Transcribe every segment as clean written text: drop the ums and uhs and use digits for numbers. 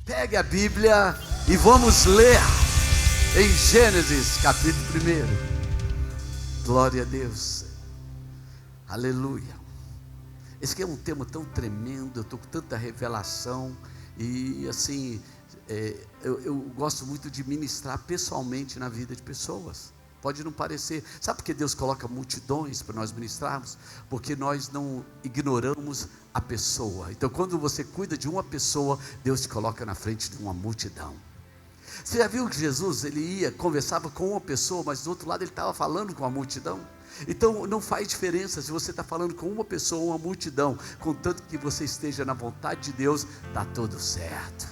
Pegue a Bíblia e vamos ler em Gênesis capítulo 1. Glória a Deus, aleluia. Esse aqui é um tema tão tremendo, eu estou com tanta revelação. E assim, eu gosto muito de ministrar pessoalmente na vida de pessoas. Pode não parecer, sabe por que Deus coloca multidões para nós ministrarmos? Porque nós não ignoramos a pessoa. Então quando você cuida de uma pessoa, Deus te coloca na frente de uma multidão. Você já viu que Jesus, ele conversava com uma pessoa, mas do outro lado ele estava falando com a multidão? Então não faz diferença se você está falando com uma pessoa ou uma multidão, contanto que você esteja na vontade de Deus, está tudo certo.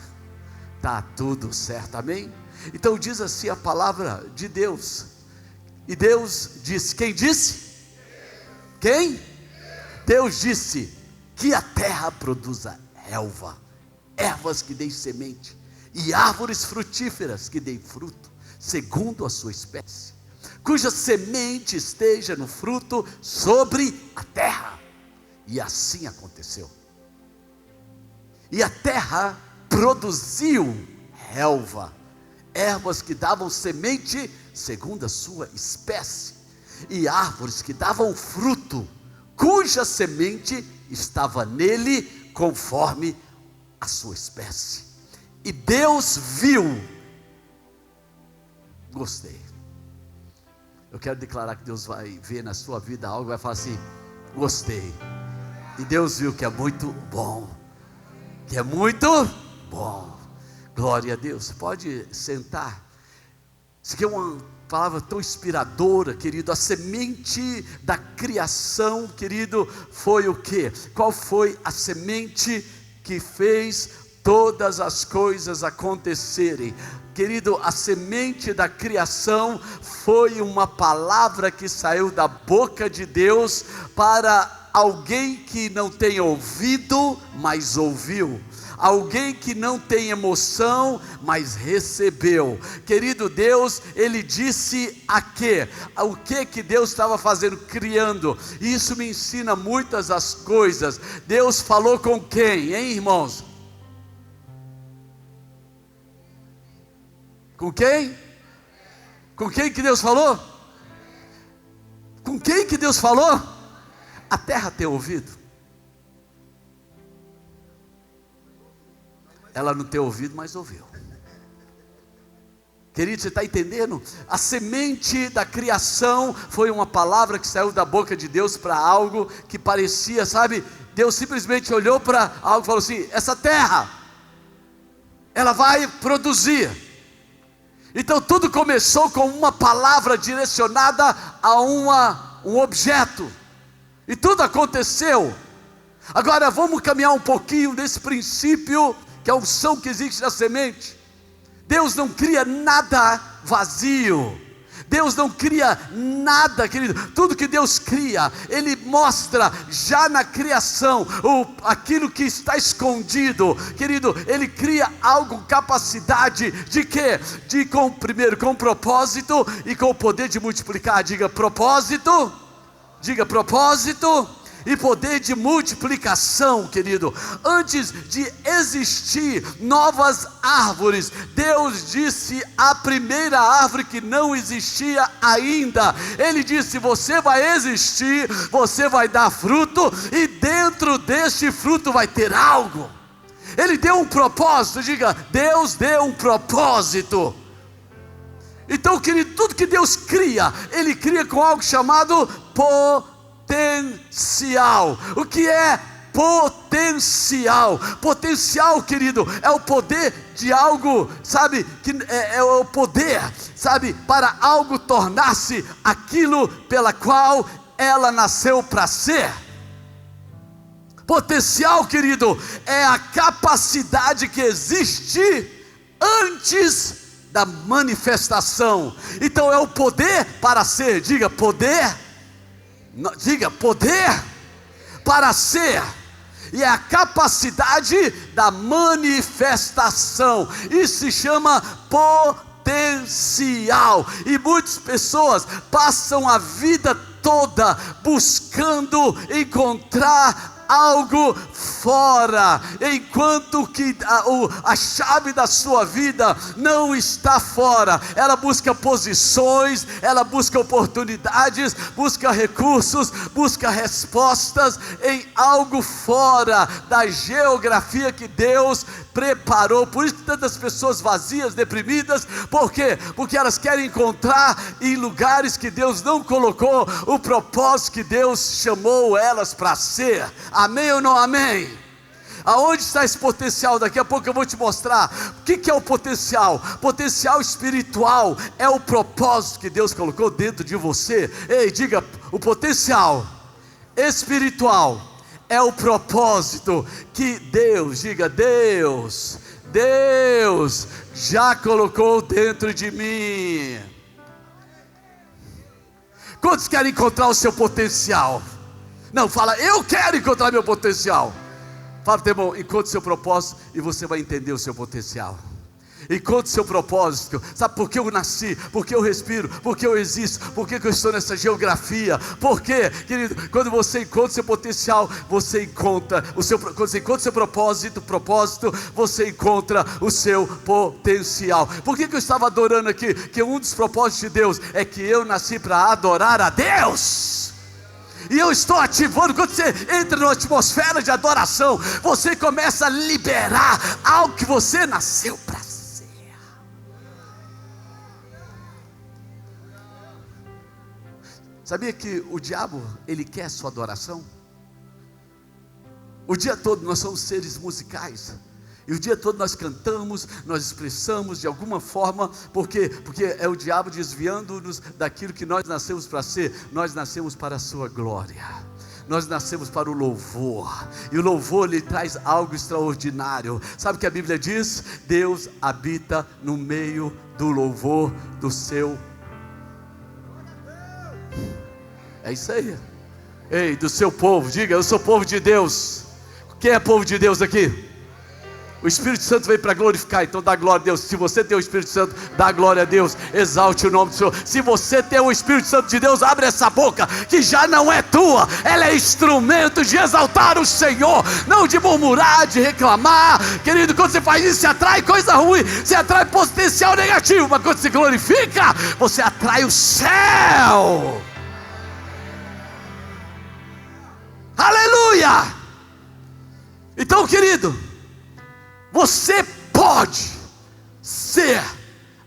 Está tudo certo, amém? Então diz assim a palavra de Deus. E Deus disse, quem disse? Quem? Deus disse que a terra produza relva, ervas que deem semente, e árvores frutíferas que deem fruto, segundo a sua espécie, cuja semente esteja no fruto sobre a terra. E assim aconteceu. E a terra produziu relva, ervas que davam semente segundo a sua espécie, e árvores que davam fruto, cuja semente estava nele conforme a sua espécie. E Deus viu. Gostei. Eu quero declarar que Deus vai ver na sua vida algo, vai falar assim: gostei. E Deus viu que é muito bom. Que é muito bom. Glória a Deus. Você pode sentar. Isso aqui é uma palavra tão inspiradora, querido. A semente da criação, querido, foi o quê? Qual foi a semente que fez todas as coisas acontecerem? Querido, a semente da criação foi uma palavra que saiu da boca de Deus para alguém que não tem ouvido, mas ouviu. Alguém que não tem emoção, mas recebeu. Querido, Deus, Ele disse a quê? O que Deus estava fazendo? Criando. E isso me ensina muitas as coisas. Deus falou com quem, hein, irmãos? Com quem? Com quem que Deus falou? Com quem que Deus falou? A terra tem ouvido? Ela não tem ouvido, mas ouviu. Querido, você está entendendo? A semente da criação foi uma palavra que saiu da boca de Deus para algo que parecia, sabe? Deus simplesmente olhou para algo e falou assim: essa terra, ela vai produzir. Então tudo começou com uma palavra direcionada a um objeto. E tudo aconteceu. Agora vamos caminhar um pouquinho nesse princípio, que é a unção que existe na semente. Deus não cria nada vazio. Deus não cria nada, querido. Tudo que Deus cria, Ele mostra já na criação aquilo que está escondido. Querido, Ele cria algo com capacidade de quê? Primeiro com propósito e com o poder de multiplicar. Diga propósito. Diga propósito e poder de multiplicação, querido. Antes de existir novas árvores, Deus disse a primeira árvore que não existia ainda. Ele disse: você vai existir, você vai dar fruto, e dentro deste fruto vai ter algo. Ele deu um propósito. Diga, Deus deu um propósito. Então, querido, tudo que Deus cria, Ele cria com algo chamado potencial. O que é potencial? Potencial, querido, é o poder de algo, sabe? Que é o poder, sabe? Para algo tornar-se aquilo pela qual ela nasceu para ser. Potencial, querido, é a capacidade que existe antes da manifestação. Então é o poder para ser. Diga poder. Diga poder para ser. E é a capacidade da manifestação. Isso se chama potencial. E muitas pessoas passam a vida toda buscando encontrar algo fora, enquanto que a chave da sua vida não está fora. Ela busca posições, ela busca oportunidades, busca recursos, busca respostas em algo fora da geografia que Deus preparou. Por isso que tantas pessoas vazias, deprimidas, por quê? Porque elas querem encontrar em lugares que Deus não colocou o propósito que Deus chamou elas para ser. Amém ou não amém? Aonde está esse potencial? Daqui a pouco eu vou te mostrar. O que é o potencial? Potencial espiritual é o propósito que Deus colocou dentro de você. Ei, diga, o potencial espiritual é o propósito que Deus, diga, Deus já colocou dentro de mim. Quantos querem encontrar o seu potencial? Não, fala, eu quero encontrar meu potencial. Fala, teu irmão, encontre o seu propósito e você vai entender o seu potencial. Encontre o seu propósito. Sabe por que eu nasci? Por que eu respiro? Por que eu existo? Por que eu estou nessa geografia? Por quê, querido? Quando você encontra o seu potencial, você encontra o seu, quando você encontra o seu propósito, você encontra o seu potencial. Por que eu estava adorando aqui? Que um dos propósitos de Deus é que eu nasci para adorar a Deus. E eu estou ativando. Quando você entra numa atmosfera de adoração, você começa a liberar algo que você nasceu para ser. Sabia que o diabo, ele quer a sua adoração? O dia todo nós somos seres musicais. E o dia todo nós cantamos, nós expressamos de alguma forma. Por quê? Porque é o diabo desviando-nos daquilo que nós nascemos para ser. Nós nascemos para a sua glória. Nós nascemos para o louvor. E o louvor lhe traz algo extraordinário. Sabe o que a Bíblia diz? Deus habita no meio do louvor do seu. É isso aí. Ei, do seu povo. Diga, eu sou povo de Deus. Quem é povo de Deus aqui? O Espírito Santo veio para glorificar, então dá glória a Deus. Se você tem o Espírito Santo, dá glória a Deus, exalte o nome do Senhor. Se você tem o Espírito Santo de Deus, abre essa boca, que já não é tua, ela é instrumento de exaltar o Senhor, não de murmurar, de reclamar. Querido, quando você faz isso, você atrai coisa ruim, você atrai potencial negativo. Mas quando você glorifica, você atrai o céu. Aleluia! Então, querido, você pode ser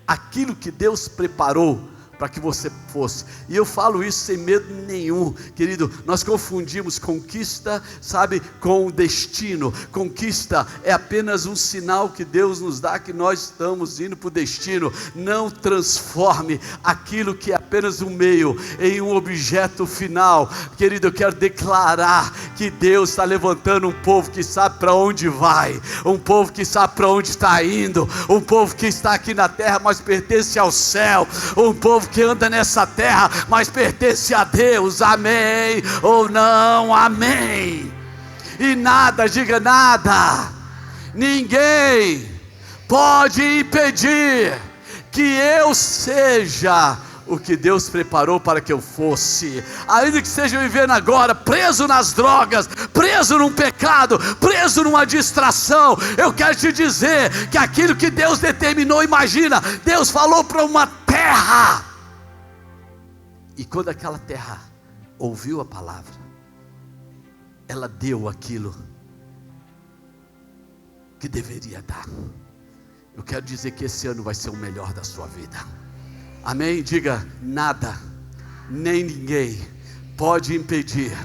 aquilo que Deus preparou para que você fosse. E eu falo isso sem medo nenhum, querido. Nós confundimos conquista, sabe, com destino. Conquista é apenas um sinal que Deus nos dá que nós estamos indo para o destino. Não transforme aquilo que é apenas um meio em um objeto final. Querido, eu quero declarar que Deus está levantando um povo que sabe para onde vai, um povo que sabe para onde está indo, um povo que está aqui na terra, mas pertence ao céu, um povo que anda nessa terra, mas pertence a Deus. Amém ou não? Amém. E nada, diga nada, ninguém pode impedir que eu seja o que Deus preparou para que eu fosse. Ainda que esteja vivendo agora preso nas drogas, preso num pecado, preso numa distração, eu quero te dizer que aquilo que Deus determinou, imagina, Deus falou para uma terra, e quando aquela terra ouviu a palavra, ela deu aquilo que deveria dar. Eu quero dizer que esse ano vai ser o melhor da sua vida. Amém? Diga, nada, nem ninguém pode impedir,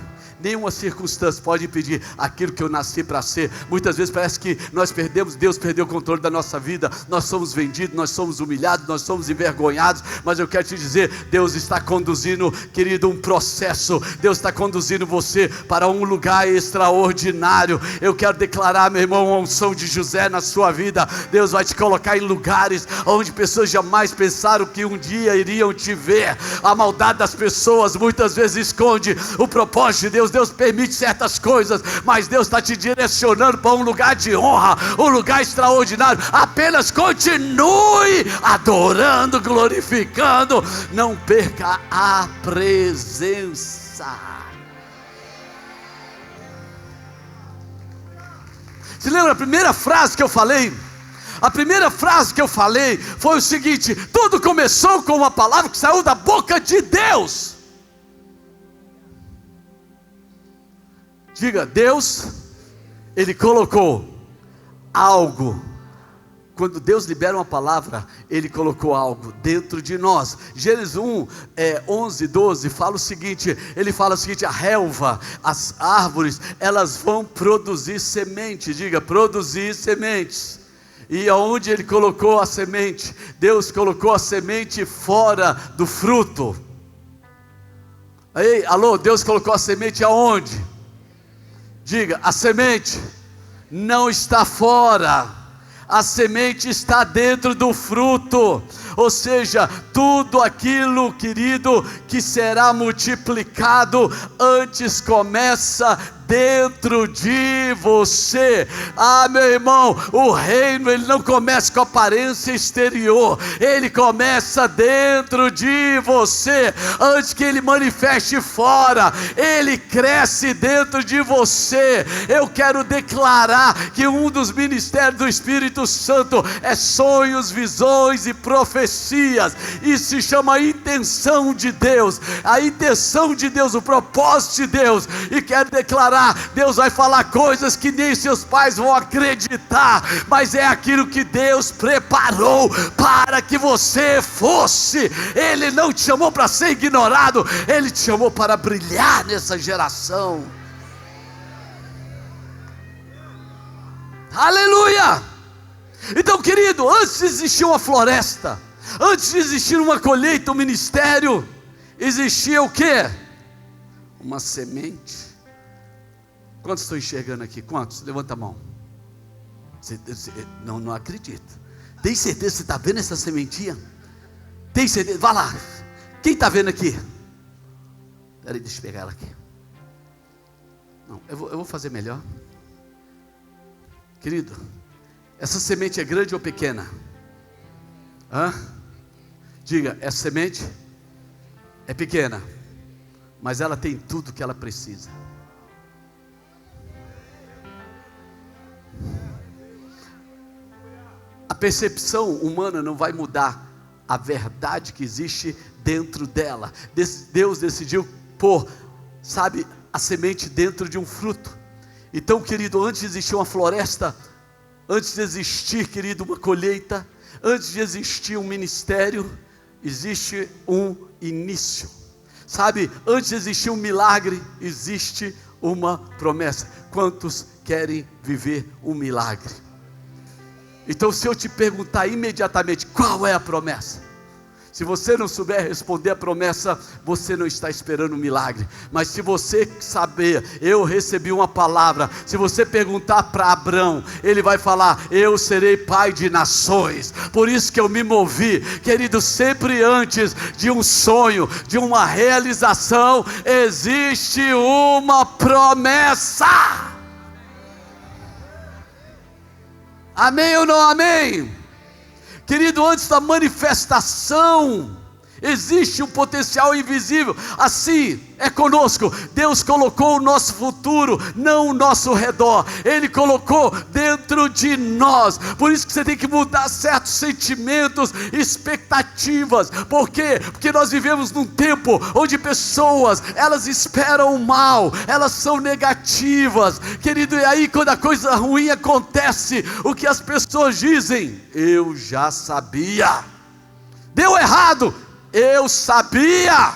nenhuma circunstância pode impedir aquilo que eu nasci para ser. Muitas vezes parece que nós perdemos, Deus perdeu o controle da nossa vida, nós somos vendidos, nós somos humilhados, nós somos envergonhados, mas eu quero te dizer, Deus está conduzindo, querido, um processo. Deus está conduzindo você para um lugar extraordinário. Eu quero declarar, meu irmão, a unção de José na sua vida. Deus vai te colocar em lugares onde pessoas jamais pensaram que um dia iriam te ver. A maldade das pessoas muitas vezes esconde o propósito de Deus. Deus permite certas coisas, mas Deus está te direcionando para um lugar de honra, um lugar extraordinário. Apenas continue adorando, glorificando, não perca a presença. Se lembra a primeira frase que eu falei? A primeira frase que eu falei foi o seguinte: tudo começou com uma palavra que saiu da boca de Deus. Diga, Deus, Ele colocou algo. Quando Deus libera uma palavra, Ele colocou algo dentro de nós. Gênesis 1, 11, 12, fala o seguinte, ele fala o seguinte: a relva, as árvores, elas vão produzir semente. Diga, produzir sementes. E aonde Ele colocou a semente? Deus colocou a semente fora do fruto. Aí, alô, Deus colocou a semente aonde? Diga, a semente não está fora. A semente está dentro do fruto, ou seja, tudo aquilo, querido, que será multiplicado, antes começa dentro de você. Ah, meu irmão, o reino, ele não começa com aparência exterior, ele começa dentro de você. Antes que ele manifeste fora, ele cresce dentro de você. Eu quero declarar que um dos ministérios do Espírito Santo é sonhos, visões e profecias. Isso se chama intenção de Deus. A intenção de Deus, o propósito de Deus. E quero declarar: Deus vai falar coisas que nem seus pais vão acreditar, mas é aquilo que Deus preparou para que você fosse. Ele não te chamou para ser ignorado, Ele te chamou para brilhar nessa geração. Aleluia! Então, querido, antes de existir uma floresta, antes de existir uma colheita, um ministério, existia o quê? Uma semente. Quantos estão enxergando aqui? Quantos? Levanta a mão. Não acredito. Tem certeza que você está vendo essa sementinha? Tem certeza? Vai lá. Quem está vendo aqui? Peraí, deixa eu pegar ela aqui. Não, eu vou fazer melhor. Querido, essa semente é grande ou pequena? Diga, essa semente é pequena, mas ela tem tudo que ela precisa. A percepção humana não vai mudar a verdade que existe dentro dela. Deus decidiu pôr, sabe, a semente dentro de um fruto. Então, querido, antes de existir uma floresta, antes de existir, querido, uma colheita, antes de existir um ministério, existe um início. Sabe, antes de existir um milagre, existe uma promessa. Quantos querem viver um milagre? Então, se eu te perguntar imediatamente qual é a promessa, se você não souber responder a promessa, você não está esperando um milagre. Mas se você saber, eu recebi uma palavra. Se você perguntar para Abrão, ele vai falar: eu serei pai de nações. Por isso que eu me movi, querido. Sempre antes de um sonho, de uma realização, existe uma promessa. Amém ou não amém? Querido, antes da manifestação, existe um potencial invisível. Assim é conosco. Deus colocou o nosso futuro, não o nosso redor. Ele colocou dentro de nós. Por isso que você tem que mudar certos sentimentos, expectativas. Por quê? Porque nós vivemos num tempo onde pessoas, elas esperam o mal, elas são negativas. Querido, e aí quando a coisa ruim acontece, o que as pessoas dizem? Eu já sabia. Deu errado, eu sabia.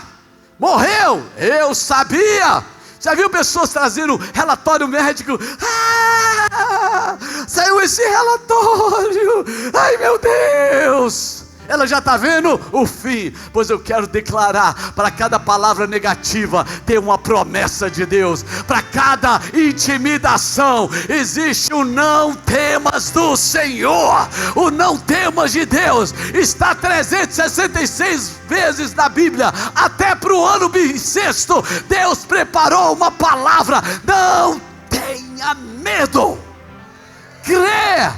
Morreu, eu sabia. Já viu pessoas trazendo relatório médico? Saiu esse relatório. Ai, meu Deus. Ela já está vendo o fim. Pois eu quero declarar: para cada palavra negativa tem uma promessa de Deus. Para cada intimidação existe o não temas do Senhor. O não temas de Deus está 366 vezes na Bíblia. Até para o ano bissexto Deus preparou uma palavra: não tenha medo. Crê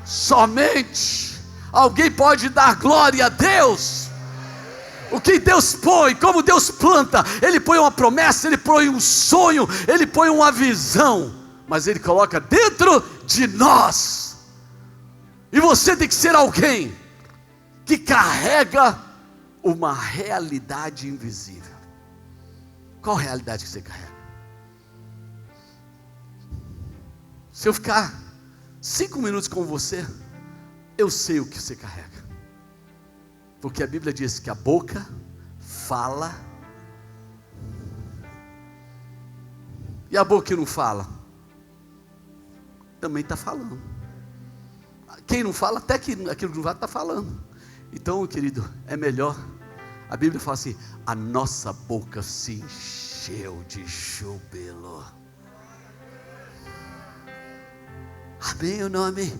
somente. Alguém pode dar glória a Deus? O que Deus põe, como Deus planta, Ele põe uma promessa, Ele põe um sonho, Ele põe uma visão. mas Ele coloca dentro de nós. E você tem que ser alguém que carrega uma realidade invisível. Qual realidade que você carrega? Se eu ficar 5 minutos com você, eu sei o que você carrega. Porque a Bíblia diz que a boca fala. E a boca que não fala também está falando. Quem não fala, até que aquilo que não fala está falando. Então, querido, é melhor. A Bíblia fala assim: a nossa boca se encheu de júbilo. Amém ou não amém?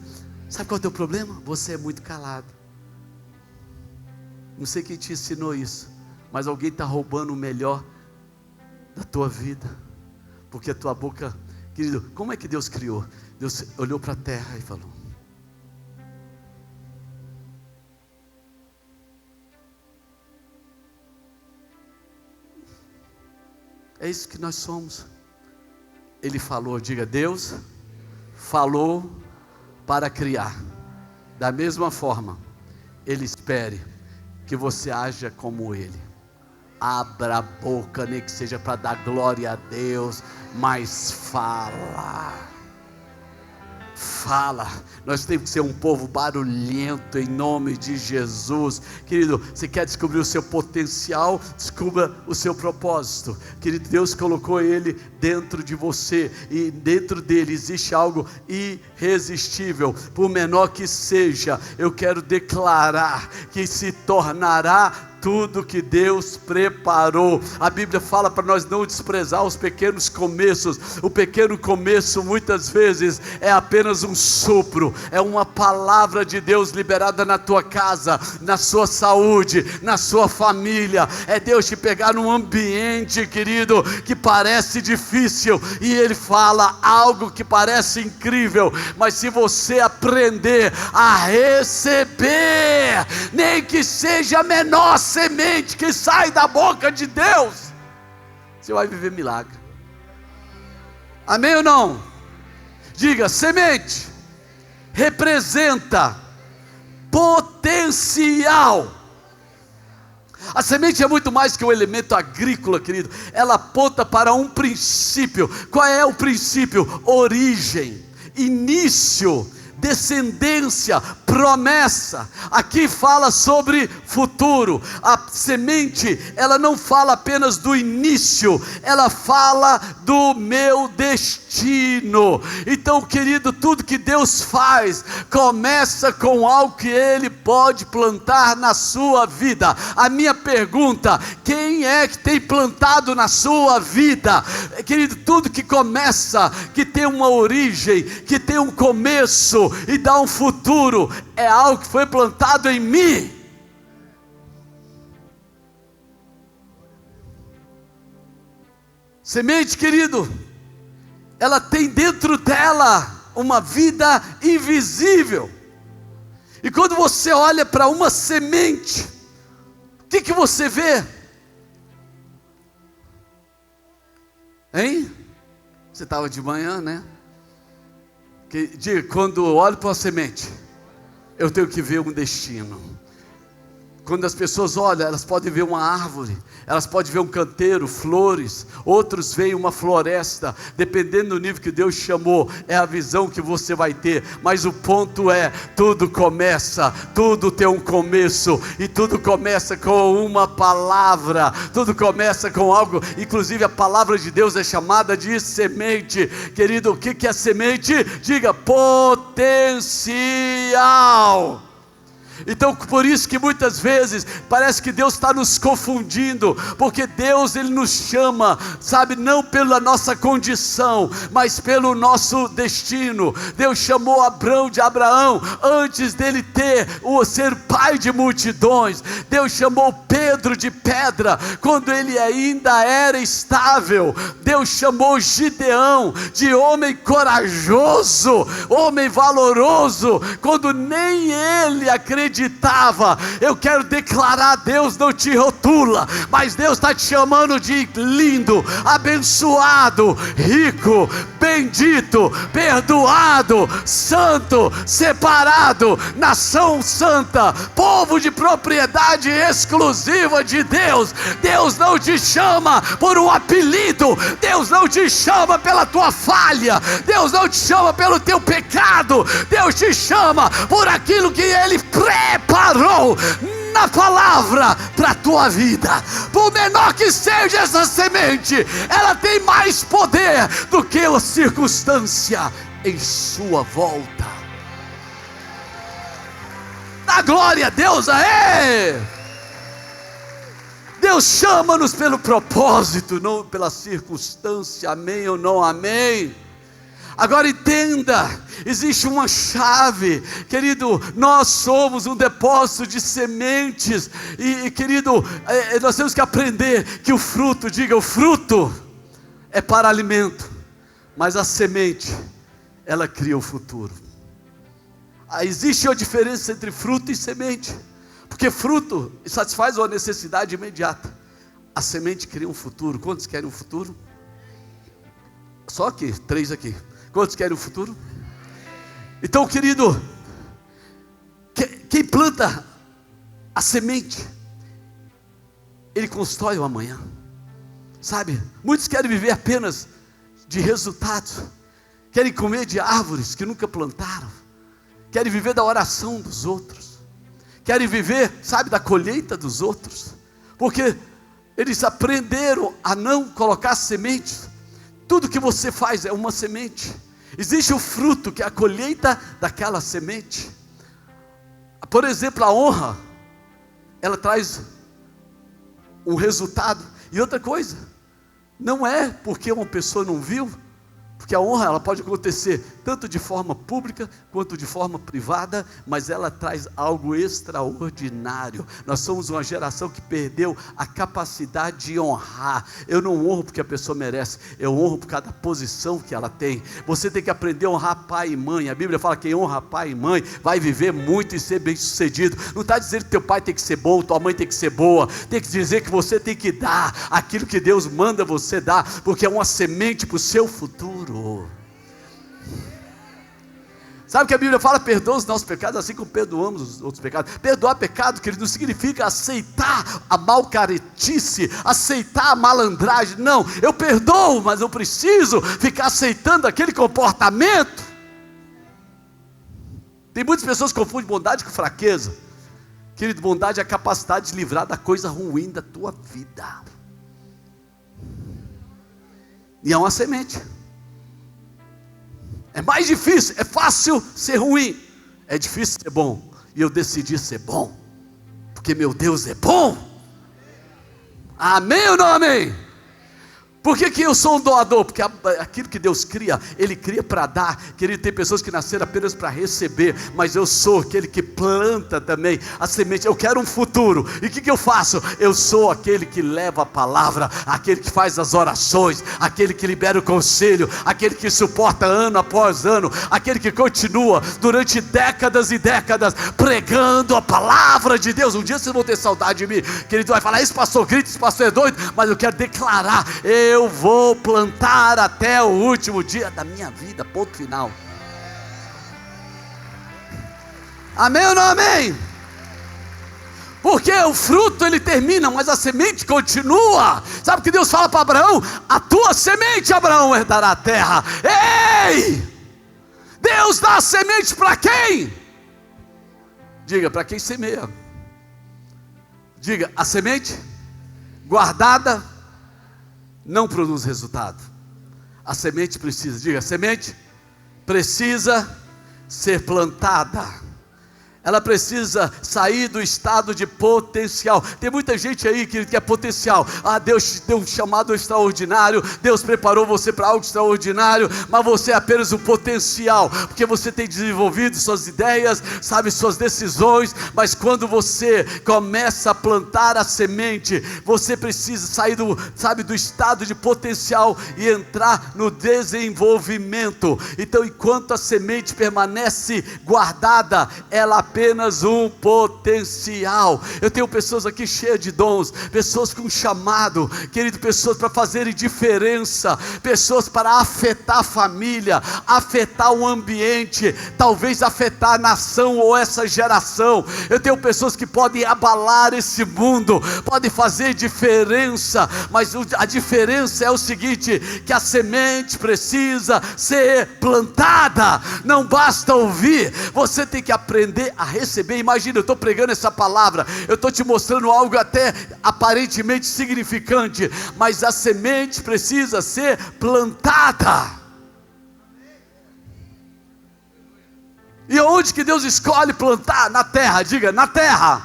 Sabe qual é o teu problema? Você é muito calado. Não sei quem te ensinou isso, mas alguém está roubando o melhor da tua vida. Porque a tua boca, querido, como é que Deus criou? Deus olhou para a terra e falou: é isso que nós somos. Ele falou, diga, Deus falou para criar. Da mesma forma, Ele espere que você haja como Ele. Abra a boca, nem que seja para dar glória a Deus, mas fala. Fala. Nós temos que ser um povo barulhento em nome de Jesus. Querido, você quer descobrir o seu potencial? Descubra o seu propósito. Querido, Deus colocou ele dentro de você, e dentro dele existe algo irresistível. Por menor que seja, eu quero declarar que se tornará tudo que Deus preparou. A Bíblia fala para nós não desprezar os pequenos começos. O pequeno começo muitas vezes é apenas um sopro, é uma palavra de Deus liberada na tua casa, na sua saúde, na sua família. É Deus te pegar num ambiente, querido, que parece difícil, e Ele fala algo que parece incrível, mas se você aprender a receber, nem que seja a menor semente que sai da boca de Deus, você vai viver milagre. Amém ou não? Diga, semente representa potencial. A semente é muito mais que um elemento agrícola, querido. Ela aponta para um princípio. Qual é o princípio? Origem, início, descendência, promessa. Aqui fala sobre futuro. A semente, ela não fala apenas do início, ela fala do meu destino. Então, querido, tudo que Deus faz começa com algo que Ele pode plantar na sua vida. A minha pergunta: quem é que tem plantado na sua vida? Querido, tudo que começa, que tem uma origem, que tem um começo e dá um futuro, é algo que foi plantado em mim. Semente, querido, ela tem dentro dela uma vida invisível. E quando você olha para uma semente, o que você vê? Hein? Você estava de manhã, né? Diga, quando eu olho para uma semente, eu tenho que ver um destino. Quando as pessoas olham, elas podem ver uma árvore, elas podem ver um canteiro, flores, outros veem uma floresta, dependendo do nível que Deus chamou, é a visão que você vai ter. Mas o ponto é, tudo começa, tudo tem um começo, e tudo começa com uma palavra, tudo começa com algo. Inclusive a palavra de Deus é chamada de semente. Querido, o que é semente? Diga, potencial. Então, por isso que muitas vezes parece que Deus está nos confundindo, porque Deus, Ele nos chama, sabe, não pela nossa condição, mas pelo nosso destino. Deus chamou Abrão de Abraão antes dele ser pai de multidões. Deus chamou Pedro de pedra quando ele ainda era estável. Deus chamou Gideão de homem corajoso, homem valoroso, quando nem ele acreditou meditava. Eu quero declarar: Deus não te rotula, mas Deus está te chamando de lindo, abençoado, rico, bendito, perdoado, santo, separado, nação santa, povo de propriedade exclusiva de Deus. Deus não te chama por um apelido, Deus não te chama pela tua falha, Deus não te chama pelo teu pecado, Deus te chama por aquilo que Ele preparou na palavra para a tua vida. Por menor que seja essa semente, ela tem mais poder do que a circunstância em sua volta. Dá glória a Deus, aê! Deus chama-nos pelo propósito, não pela circunstância, amém ou não amém? Agora entenda, existe uma chave, querido. Nós somos um depósito de sementes, e querido, nós temos que aprender que o fruto, diga, o fruto é para alimento, mas a semente, ela cria o futuro. Existe uma diferença entre fruto e semente, porque fruto satisfaz uma necessidade imediata, a semente cria um futuro. Quantos querem um futuro? Só aqui, 3 aqui. Quantos querem o futuro? Então, querido, quem planta a semente, ele constrói o amanhã. Sabe, muitos querem viver apenas de resultados, querem comer de árvores que nunca plantaram, querem viver da oração dos outros, querem viver, sabe, da colheita dos outros, porque eles aprenderam a não colocar sementes. Tudo que você faz é uma semente. Existe o fruto, que é a colheita daquela semente. Por exemplo, a honra, ela traz um resultado. E outra coisa, não é porque uma pessoa não viu, porque a honra, ela pode acontecer tanto de forma pública quanto de forma privada, mas ela traz algo extraordinário. Nós somos uma geração que perdeu a capacidade de honrar. Eu não honro porque a pessoa merece, eu honro por causa da posição que ela tem. Você tem que aprender a honrar pai e mãe. A Bíblia fala que quem honra pai e mãe vai viver muito e ser bem sucedido. Não está dizendo que teu pai tem que ser bom, tua mãe tem que ser boa, tem que dizer que você tem que dar aquilo que Deus manda você dar, porque é uma semente para o seu futuro. Sabe que a Bíblia fala: perdoa os nossos pecados assim como perdoamos os outros pecados. Perdoar pecado, querido, não significa aceitar a malcaretice, aceitar a malandragem. Não, eu perdoo, mas eu preciso ficar aceitando aquele comportamento. Tem muitas pessoas que confundem bondade com fraqueza. Querido, bondade é a capacidade de livrar da coisa ruim da tua vida. E é uma semente. É mais difícil, é fácil ser ruim, é difícil ser bom. E eu decidi ser bom, porque meu Deus é bom. Amém ou não amém? Por que eu sou um doador? Porque aquilo que Deus cria, Ele cria para dar. Querido, tem pessoas que nasceram apenas para receber, mas eu sou aquele que planta também a semente. Eu quero um futuro, e o que eu faço? Eu sou aquele que leva a palavra, aquele que faz as orações, aquele que libera o conselho, aquele que suporta ano após ano, aquele que continua durante décadas e décadas pregando a palavra de Deus. Um dia vocês vão ter saudade de mim, querido, vai falar: esse pastor grita, esse pastor é doido, mas eu quero declarar: eu vou plantar até o último dia da minha vida, ponto final. Amém ou não amém? Porque o fruto ele termina, mas a semente continua. Sabe o que Deus fala para Abraão? A tua semente, Abraão, herdará a terra. Ei! Deus dá a semente para quem? Diga, para quem semeia. Diga, a semente guardada não produz resultado. A semente precisa, diga, a semente precisa ser plantada. Ela precisa sair do estado de potencial. Tem muita gente aí que é potencial. Deus te deu um chamado extraordinário, Deus preparou você para algo extraordinário, mas você é apenas um potencial, porque você tem desenvolvido suas ideias, sabe, suas decisões, mas quando você começa a plantar a semente, você precisa sair do estado de potencial e entrar no desenvolvimento. Então, enquanto a semente permanece guardada, ela apenas um potencial. Eu tenho pessoas aqui cheias de dons, pessoas com chamado, querido, pessoas para fazerem diferença, pessoas para afetar a família, afetar o ambiente, talvez afetar a nação ou essa geração. Eu tenho pessoas que podem abalar esse mundo, podem fazer diferença, mas a diferença é o seguinte, que a semente precisa ser plantada, não basta ouvir, você tem que aprender a receber. Imagina, eu estou pregando essa palavra, eu estou te mostrando algo até aparentemente significante, mas a semente precisa ser plantada. E onde que Deus escolhe plantar? Na terra. Diga, na terra.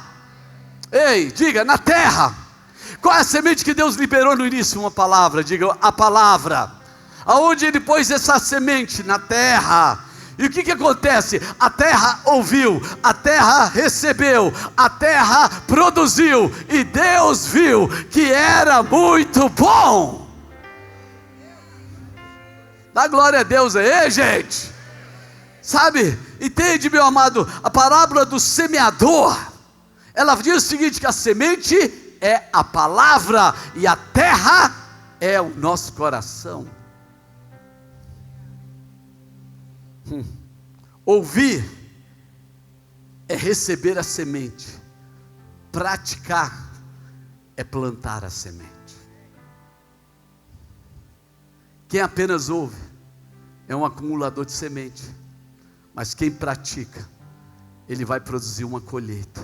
Ei, diga, na terra. Qual é a semente que Deus liberou no início? Uma palavra, diga, a palavra. Aonde Ele pôs essa semente? Na terra. E o que acontece? A terra ouviu, a terra recebeu, a terra produziu, e Deus viu que era muito bom. Dá glória a Deus aí, gente. Sabe, entende, meu amado, a parábola do semeador, ela diz o seguinte, que a semente é a palavra, e a terra é o nosso coração. Ouvir é receber a semente, praticar é plantar a semente. Quem apenas ouve é um acumulador de semente, mas quem pratica, ele vai produzir uma colheita.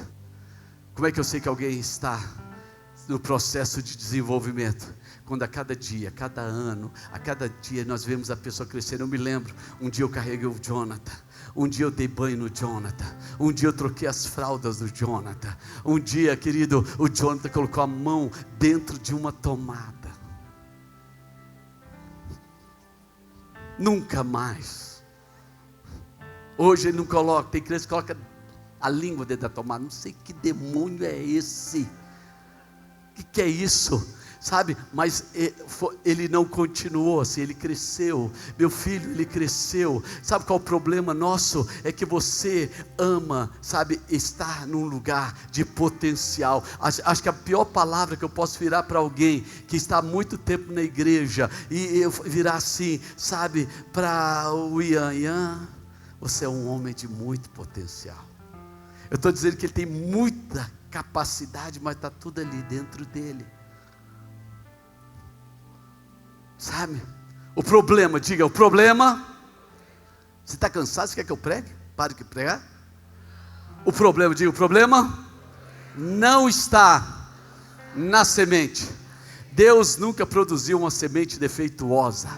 Como é que eu sei que alguém está no processo de desenvolvimento? Quando a cada dia, a cada ano, a cada dia nós vemos a pessoa crescer. Eu me lembro, um dia eu carreguei o Jonathan, um dia eu dei banho no Jonathan, um dia eu troquei as fraldas do Jonathan, um dia, querido, o Jonathan colocou a mão dentro de uma tomada. Nunca mais. Hoje ele não coloca, tem criança que coloca a língua dentro da tomada. Não sei que demônio é esse, o que é isso? Sabe, mas ele não continuou assim, ele cresceu. Meu filho, ele cresceu. Sabe qual é o problema nosso? É que você ama, sabe, estar num lugar de potencial. Acho que a pior palavra que eu posso virar para alguém que está há muito tempo na igreja, e eu virar assim, sabe, para o Ian, você é um homem de muito potencial. Eu estou dizendo que ele tem muita capacidade, mas está tudo ali dentro dele. Sabe, o problema, diga, o problema, você está cansado, você quer que eu pregue? Pare de pregar. O problema, diga, o problema não está na semente. Deus nunca produziu uma semente defeituosa.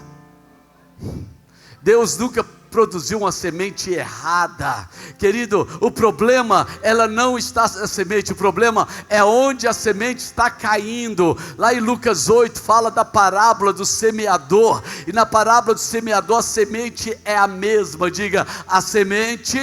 Deus nunca produziu uma semente errada, querido. O problema, ela não está na semente, o problema é onde a semente está caindo. Lá em Lucas 8 fala da parábola do semeador, e na parábola do semeador a semente é a mesma. Diga, a semente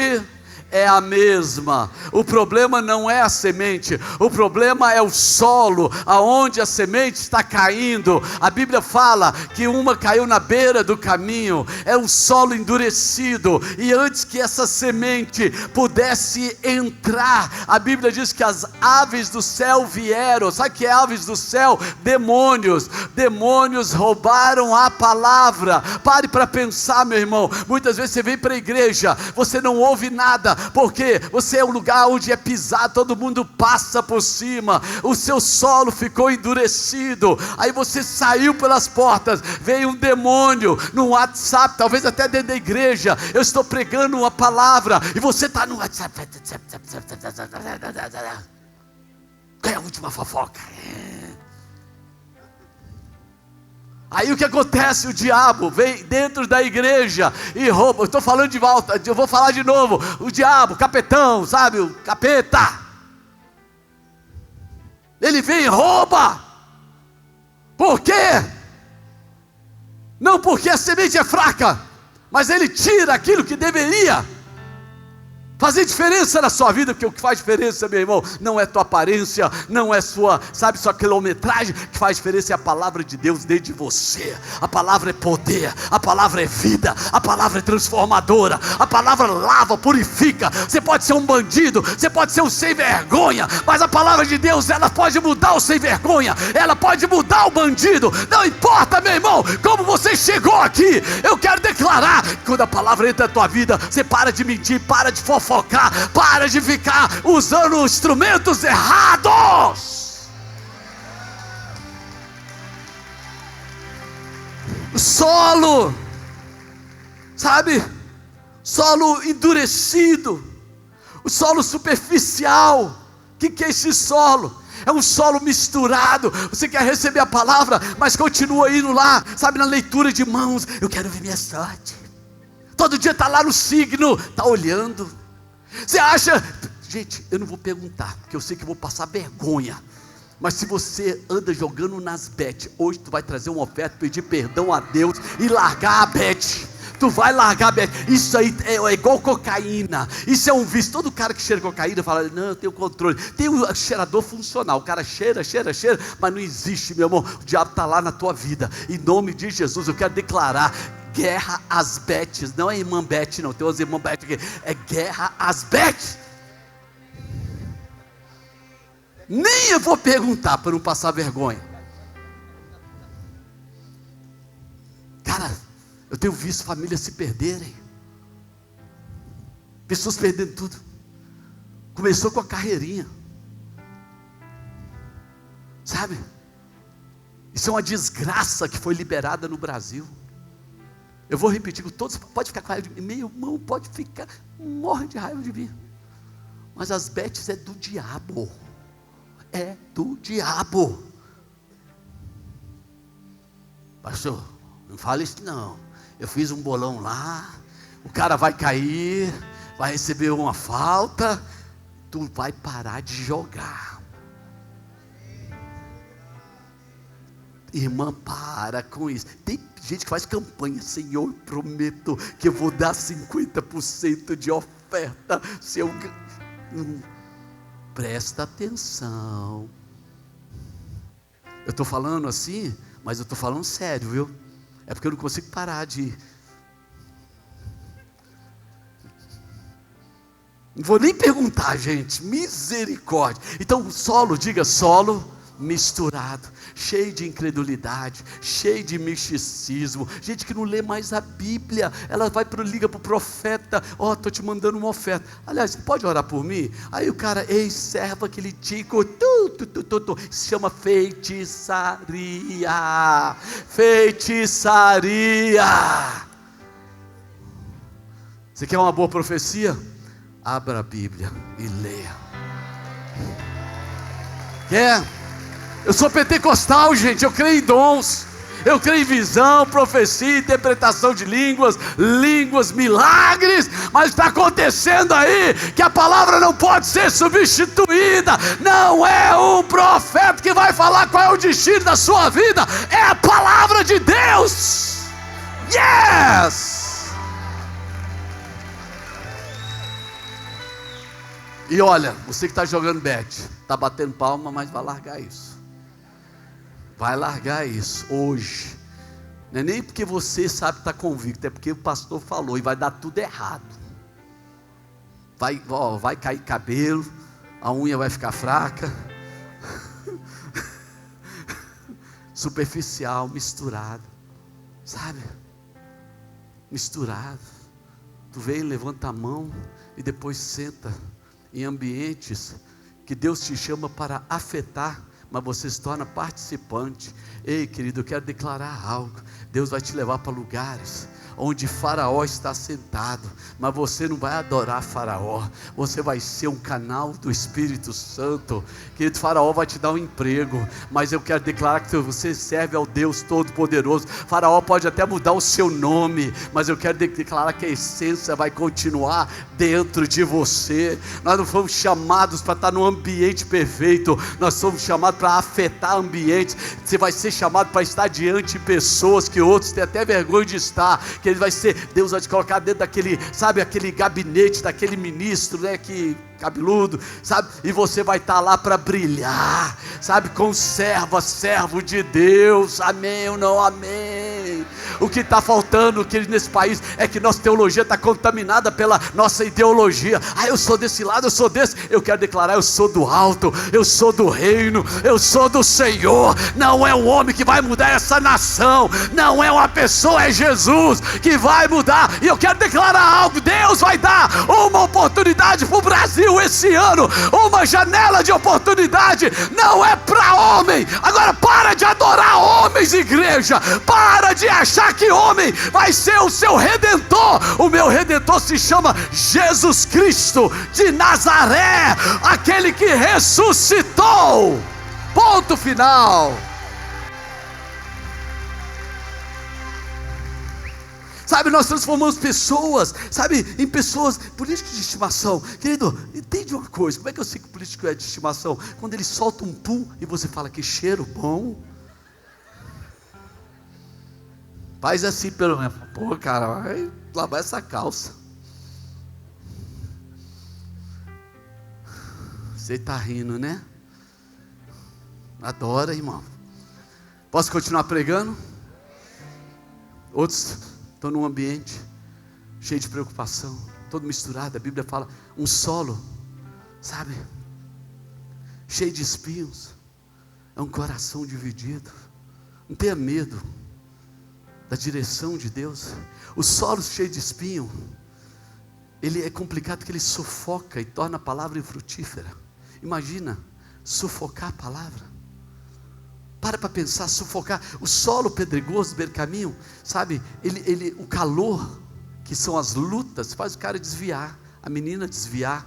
é a mesma. O problema não é a semente, o problema é o solo, aonde a semente está caindo. A Bíblia fala que uma caiu na beira do caminho, é um solo endurecido, e antes que essa semente pudesse entrar, a Bíblia diz que as aves do céu vieram. Sabe o que é aves do céu? Demônios. Demônios roubaram a palavra. Pare para pensar, meu irmão. Muitas vezes você vem para a igreja, você não ouve nada, porque você é um lugar onde é pisado, todo mundo passa por cima, o seu solo ficou endurecido. Aí você saiu pelas portas, veio um demônio no WhatsApp, talvez até dentro da igreja. Eu estou pregando uma palavra e você está no WhatsApp. Qual é a última fofoca? Aí o que acontece? O diabo vem dentro da igreja e rouba. Eu estou falando de volta, eu vou falar de novo. O diabo, o capetão, sabe, o capeta, ele vem e rouba. Por quê? Não porque a semente é fraca, mas ele tira aquilo que deveria Fazer diferença na sua vida, porque o que faz diferença, meu irmão, não é tua aparência, não é sua quilometragem. O que faz diferença é a palavra de Deus dentro de você. A palavra é poder, a palavra é vida, a palavra é transformadora, a palavra lava, purifica. Você pode ser um bandido, você pode ser um sem vergonha, mas a palavra de Deus, ela pode mudar o sem vergonha, ela pode mudar o bandido. Não importa, meu irmão, como você chegou aqui. Eu quero declarar, quando a palavra entra na tua vida, você para de mentir, para de fofocar, para de ficar usando instrumentos errados. Solo, sabe? Solo endurecido, o solo superficial. O que é esse solo? É um solo misturado. Você quer receber a palavra, mas continua indo lá, sabe, na leitura de mãos. Eu quero ver minha sorte. Todo dia está lá no signo, está olhando. Você acha, gente, eu não vou perguntar, porque eu sei que eu vou passar vergonha. Mas se você anda jogando nas bet, hoje tu vai trazer uma oferta, pedir perdão a Deus e largar a bet. Tu vai largar a bet. Isso aí é igual cocaína. Isso é um vício. Todo cara que cheira cocaína fala, não, eu tenho controle. Tem um cheirador funcional. O cara cheira, mas não existe, meu irmão. O diabo está lá na tua vida. Em nome de Jesus, eu quero declarar guerra às bets. Não é irmã bet, não. Tem umas irmãs bet aqui. É guerra às bets. Nem eu vou perguntar para não passar vergonha. Cara, eu tenho visto famílias se perderem. Pessoas perdendo tudo. Começou com a carreirinha. Sabe? Isso é uma desgraça que foi liberada no Brasil. Eu vou repetir com todos. Pode ficar com raiva de mim. Meu irmão, pode ficar. Morre de raiva de mim. Mas as bets é do diabo. É do diabo. Pastor, não fala isso não. Eu fiz um bolão lá, o cara vai cair, vai receber uma falta, tu vai parar de jogar. Irmã, para com isso. Tem gente que faz campanha, Senhor, eu prometo que eu vou dar 50% de oferta se eu... Presta atenção. Eu estou falando assim, mas eu estou falando sério, viu? É porque eu não consigo parar de... Não vou nem perguntar, gente. Misericórdia. Então, solo, diga solo misturado, cheio de incredulidade, cheio de misticismo, gente que não lê mais a Bíblia. Ela vai liga para o profeta, estou te mandando uma oferta, aliás, você pode orar por mim? Aí o cara, ei, serva aquele tico, se chama feitiçaria. Você quer uma boa profecia? Abra a Bíblia e leia. Quer? Eu sou pentecostal, gente, eu creio em dons, eu creio em visão, profecia, interpretação de línguas, milagres, mas está acontecendo aí que a palavra não pode ser substituída. Não é um profeta que vai falar qual é o destino da sua vida, é a palavra de Deus. Yes! E olha, você que está jogando bet, está batendo palma, mas vai largar isso. Vai largar isso hoje. Não é nem porque você sabe que está convicto, é porque o pastor falou e vai dar tudo errado. Vai cair cabelo, a unha vai ficar fraca. Superficial, misturado. Sabe? Misturado. Tu vem, levanta a mão e depois senta em ambientes que Deus te chama para afetar, mas você se torna participante. Ei, querido, eu quero declarar algo. Deus vai te levar para lugares onde Faraó está sentado, mas você não vai adorar Faraó, você vai ser um canal do Espírito Santo. Querido, Faraó vai te dar um emprego, mas eu quero declarar que você serve ao Deus Todo-Poderoso. Faraó pode até mudar o seu nome, mas eu quero declarar que a essência vai continuar dentro de você. Nós não fomos chamados para estar num ambiente perfeito, nós somos chamados para afetar ambientes, você vai ser chamado para estar diante de pessoas que outros têm até vergonha de estar, que ele vai ser, Deus vai te colocar dentro daquele, sabe, aquele gabinete, daquele ministro, né, que cabeludo, sabe, e você vai estar lá para brilhar, sabe, com servo de Deus, amém ou não amém? O que está faltando, querido, nesse país, é que nossa teologia está contaminada pela nossa ideologia. Eu sou desse lado, eu sou desse. Eu quero declarar, eu sou do alto, eu sou do reino, eu sou do Senhor. Não é um homem que vai mudar essa nação, não é uma pessoa, é Jesus que vai mudar. E eu quero declarar algo: Deus vai dar uma oportunidade para o Brasil esse ano, uma janela de oportunidade. Não é para homem. Agora para de adorar homens, igreja. Para de achar que homem vai ser o seu redentor. O meu redentor se chama Jesus Cristo de Nazaré, aquele que ressuscitou. Ponto final. Sabe, nós transformamos pessoas, sabe, em pessoas, políticos de estimação. Querido, entende uma coisa: como é que eu sei que o político é de estimação? Quando ele solta um pum e você fala: que cheiro bom. Faz assim pelo menos. Pô, cara, vai lavar essa calça. Você está rindo, né? Adora, irmão. Posso continuar pregando? Outros estão num ambiente cheio de preocupação, todo misturado. A Bíblia fala um solo, sabe, cheio de espinhos. É um coração dividido. Não tenha medo da direção de Deus. O solo cheio de espinho, ele é complicado porque ele sufoca e torna a palavra infrutífera. Imagina sufocar a palavra. Para pensar, sufocar. O solo pedregoso do primeiro caminho, sabe, o calor, que são as lutas, faz o cara desviar, a menina desviar.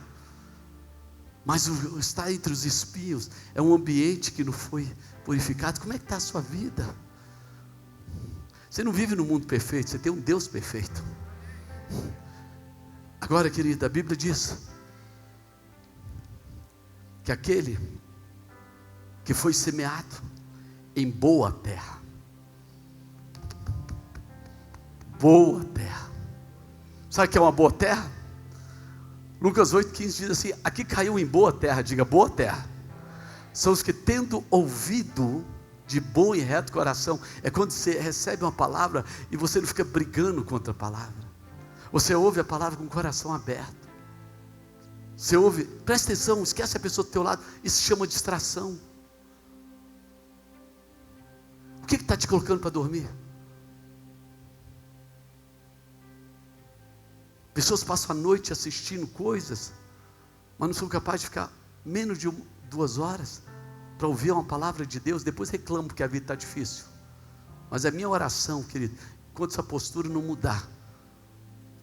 Mas estar entre os espinhos é um ambiente que não foi purificado. Como é que está a sua vida? Você não vive no mundo perfeito, você tem um Deus perfeito. Agora, querida, a Bíblia diz que aquele que foi semeado em boa terra, sabe o que é uma boa terra? Lucas 8,15 diz assim: aqui caiu em boa terra, diga boa terra, são os que, tendo ouvido de bom e reto coração. É quando você recebe uma palavra e você não fica brigando contra a palavra, você ouve a palavra com o coração aberto. Você ouve, presta atenção, esquece a pessoa do teu lado. Isso se chama distração. O que está te colocando para dormir? Pessoas passam a noite assistindo coisas, mas não são capazes de ficar menos de 2 horas para ouvir uma palavra de Deus. Depois reclamam que a vida está difícil. Mas a minha oração, querido, enquanto essa postura não mudar,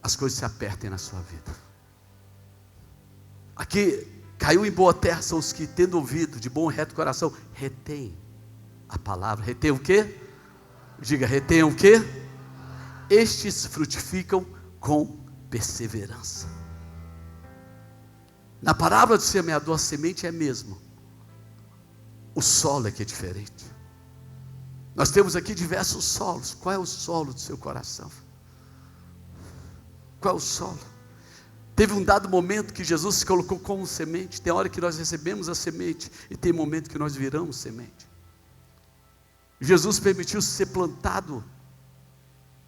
as coisas se apertem na sua vida. Aqui caiu em boa terra são os que, tendo ouvido de bom e reto coração, retém a palavra. Retém o quê? Diga, retém o quê? Estes frutificam com perseverança. Na parábola do semeador, a semente é a mesma. O solo é que é diferente. Nós temos aqui diversos solos. Qual é o solo do seu coração? Qual é o solo? Teve um dado momento que Jesus se colocou como semente. Tem hora que nós recebemos a semente e tem momento que nós viramos semente. Jesus permitiu ser plantado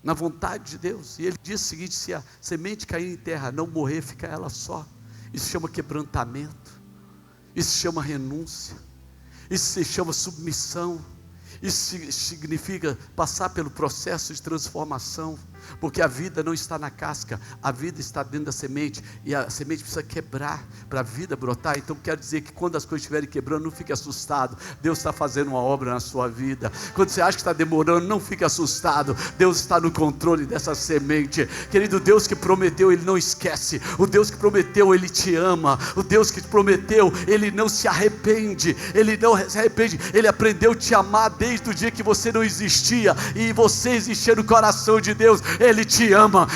na vontade de Deus. E ele disse o seguinte: se a semente cair em terra, não morrer, fica ela só. Isso se chama quebrantamento. Isso se chama renúncia. Isso se chama submissão. Isso significa passar pelo processo de transformação, porque a vida não está na casca, a vida está dentro da semente, e a semente precisa quebrar para a vida brotar. Então quero dizer que quando as coisas estiverem quebrando, não fique assustado. Deus está fazendo uma obra na sua vida. Quando você acha que está demorando, não fique assustado. Deus está no controle dessa semente. Querido, o Deus que prometeu, Ele não esquece. O Deus que prometeu, Ele te ama. O Deus que te prometeu, Ele não se arrepende. Ele não se arrepende. Ele aprendeu a te amar desde desde o dia que você não existia e você existia no coração de Deus. Ele te ama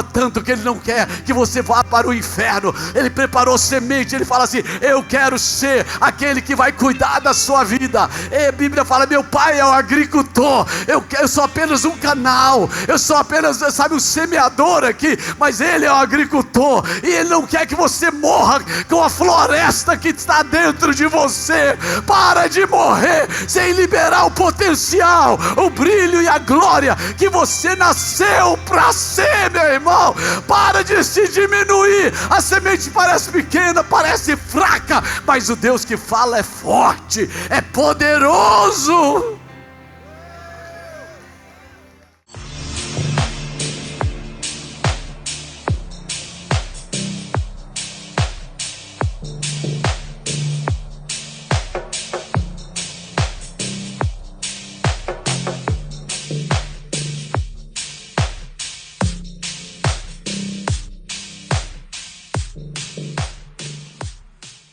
tanto que Ele não quer que você vá para o inferno. Ele preparou semente, Ele fala assim: eu quero ser aquele que vai cuidar da sua vida. E a Bíblia fala: meu pai é o agricultor, eu sou apenas um canal, eu sou apenas, sabe, um semeador aqui, mas Ele é o agricultor, e Ele não quer que você morra com a floresta que está dentro de você. Para de morrer sem liberar o potencial, o brilho e a glória que você nasceu para ser, meu irmão. Para de se diminuir. A semente parece pequena, parece fraca, mas o Deus que fala é forte, é poderoso.